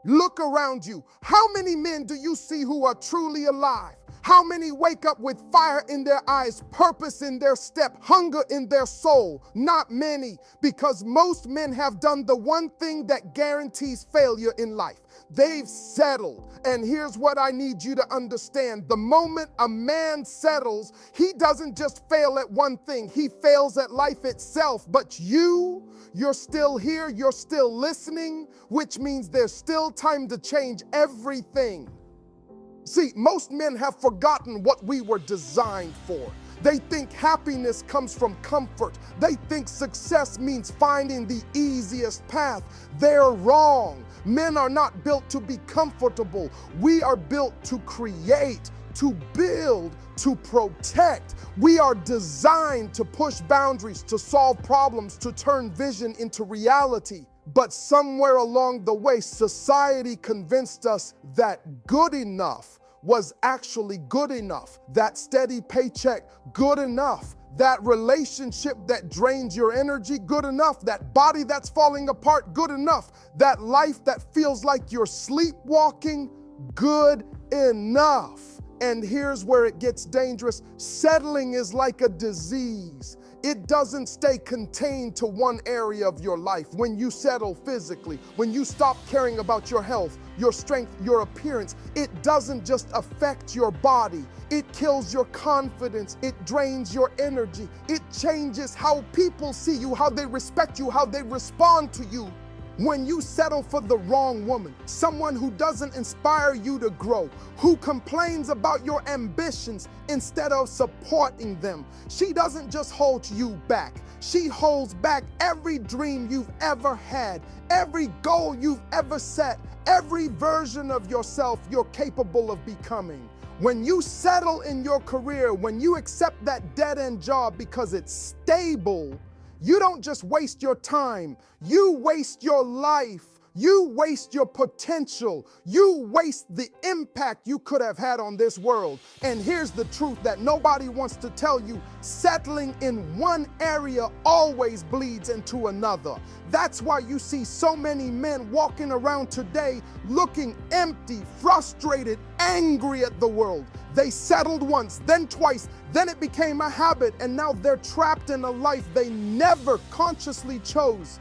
Look around you. How many men do you see who are truly alive? How many wake up with fire in their eyes, purpose in their step, hunger in their soul? Not many, because most men have done the one thing that guarantees failure in life. They've settled. And here's what I need you to understand. The moment a man settles, he doesn't just fail at one thing, he fails at life itself. But you're still here, you're still listening, which means there's still time to change everything. See, most men have forgotten what we were designed for. They think happiness comes from comfort. They think success means finding the easiest path. They're wrong. Men are not built to be comfortable. We are built to create, to build, to protect. We are designed to push boundaries, to solve problems, to turn vision into reality. But somewhere along the way, society convinced us that good enough was actually good enough. That steady paycheck, good enough. That relationship that drains your energy, good enough. That body that's falling apart, good enough. That life that feels like you're sleepwalking, good enough. And here's where it gets dangerous. Settling is like a disease. It doesn't stay contained to one area of your life. When you settle physically, when you stop caring about your health, your strength, your appearance, it doesn't just affect your body. It kills your confidence. It drains your energy. It changes how people see you, how they respect you, how they respond to you. When you settle for the wrong woman, someone who doesn't inspire you to grow, who complains about your ambitions instead of supporting them, she doesn't just hold you back. She holds back every dream you've ever had, every goal you've ever set, every version of yourself you're capable of becoming. When you settle in your career, when you accept that dead-end job because it's stable, you don't just waste your time, you waste your life. You waste your potential. You waste the impact you could have had on this world. And here's the truth that nobody wants to tell you. Settling in one area always bleeds into another. That's why you see so many men walking around today looking empty, frustrated, angry at the world. They settled once, then twice, then it became a habit, and now they're trapped in a life they never consciously chose.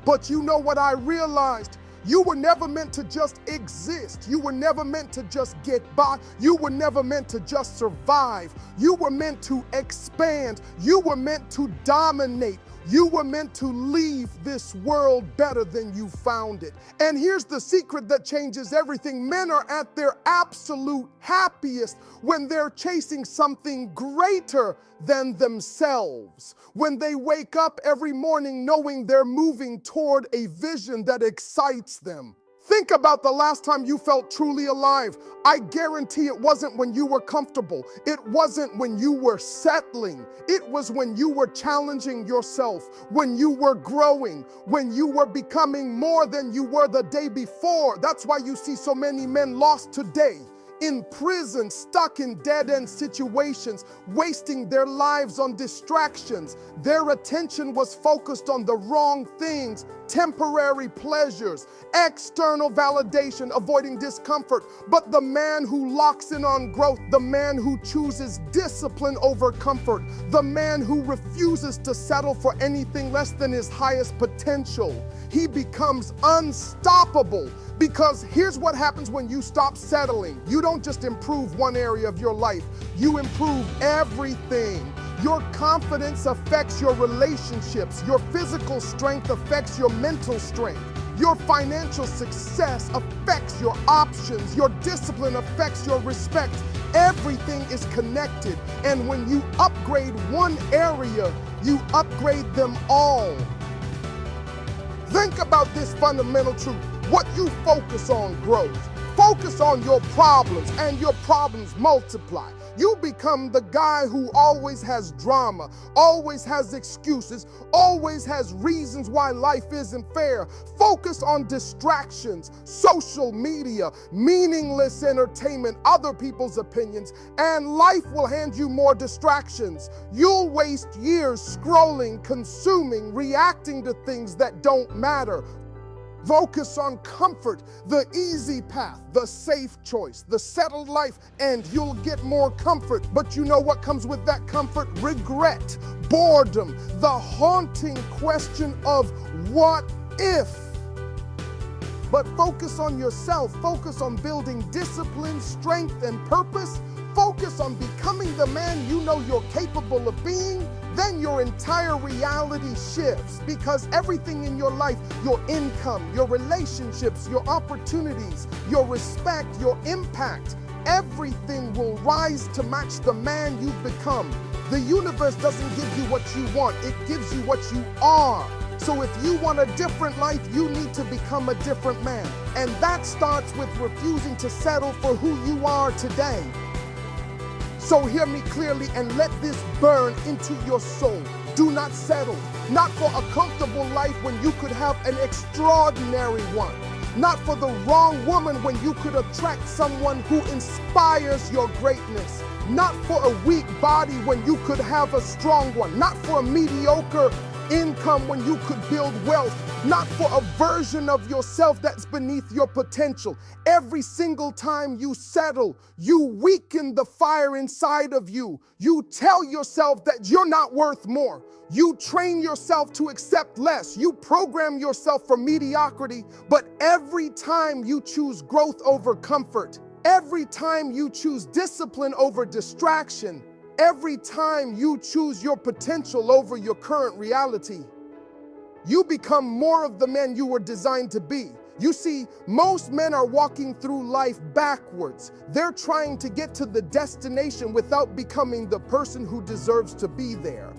But you know what I realized? You were never meant to just exist. You were never meant to just get by. You were never meant to just survive. You were meant to expand. You were meant to dominate. You were meant to leave this world better than you found it. And here's the secret that changes everything. Men are at their absolute happiest when they're chasing something greater than themselves. When they wake up every morning knowing they're moving toward a vision that excites them. Think about the last time you felt truly alive. I guarantee it wasn't when you were comfortable. It wasn't when you were settling. It was when you were challenging yourself, when you were growing, when you were becoming more than you were the day before. That's why you see so many men lost today, in prison, stuck in dead-end situations, wasting their lives on distractions. Their attention was focused on the wrong things, temporary pleasures, external validation, avoiding discomfort. But the man who locks in on growth, the man who chooses discipline over comfort, the man who refuses to settle for anything less than his highest potential, he becomes unstoppable. Because here's what happens when you stop settling. You don't just improve one area of your life, you improve everything. Your confidence affects your relationships. Your physical strength affects your mental strength. Your financial success affects your options. Your discipline affects your respect. Everything is connected. And when you upgrade one area, you upgrade them all. Think about this fundamental truth. What you focus on grows. Focus on your problems, and your problems multiply. You become the guy who always has drama, always has excuses, always has reasons why life isn't fair. Focus on distractions, social media, meaningless entertainment, other people's opinions, and life will hand you more distractions. You'll waste years scrolling, consuming, reacting to things that don't matter. Focus on comfort, the easy path, the safe choice, the settled life, and you'll get more comfort. But you know what comes with that comfort? Regret, boredom, the haunting question of what if? But focus on yourself, focus on building discipline, strength, and purpose. Focus on becoming the man you know you're capable of being. Then your entire reality shifts, because everything in your life, your income, your relationships, your opportunities, your respect, your impact, everything will rise to match the man you've become. The universe doesn't give you what you want, it gives you what you are. So if you want a different life, you need to become a different man. And that starts with refusing to settle for who you are today. So hear me clearly and let this burn into your soul. Do not settle, not for a comfortable life when you could have an extraordinary one. Not for the wrong woman when you could attract someone who inspires your greatness. Not for a weak body when you could have a strong one. Not for a mediocre income when you could build wealth. Not for a version of yourself that's beneath your potential. Every single time you settle, you weaken the fire inside of you. You tell yourself that you're not worth more. You train yourself to accept less. You program yourself for mediocrity. But every time you choose growth over comfort, every time you choose discipline over distraction, every time you choose your potential over your current reality, you become more of the man you were designed to be. You see, most men are walking through life backwards. They're trying to get to the destination without becoming the person who deserves to be there.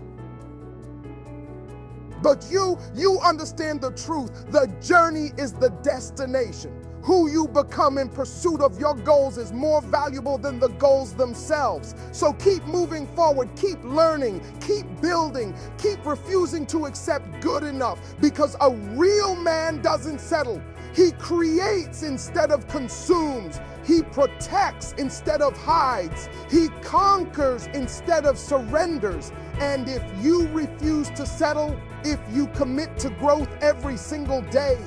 But you understand the truth. The journey is the destination. Who you become in pursuit of your goals is more valuable than the goals themselves. So keep moving forward, keep learning, keep building, keep refusing to accept good enough, because a real man doesn't settle. He creates instead of consumes. He protects instead of hides. He conquers instead of surrenders. And if you refuse to settle, if you commit to growth every single day,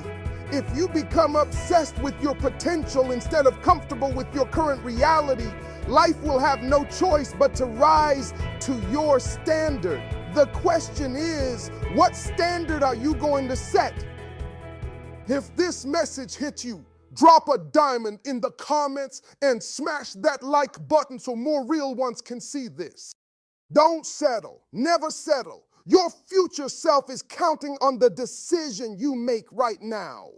if you become obsessed with your potential instead of comfortable with your current reality, life will have no choice but to rise to your standard. The question is, what standard are you going to set? If this message hit you, drop a diamond in the comments and smash that like button so more real ones can see this. Don't settle. Never settle. Your future self is counting on the decision you make right now.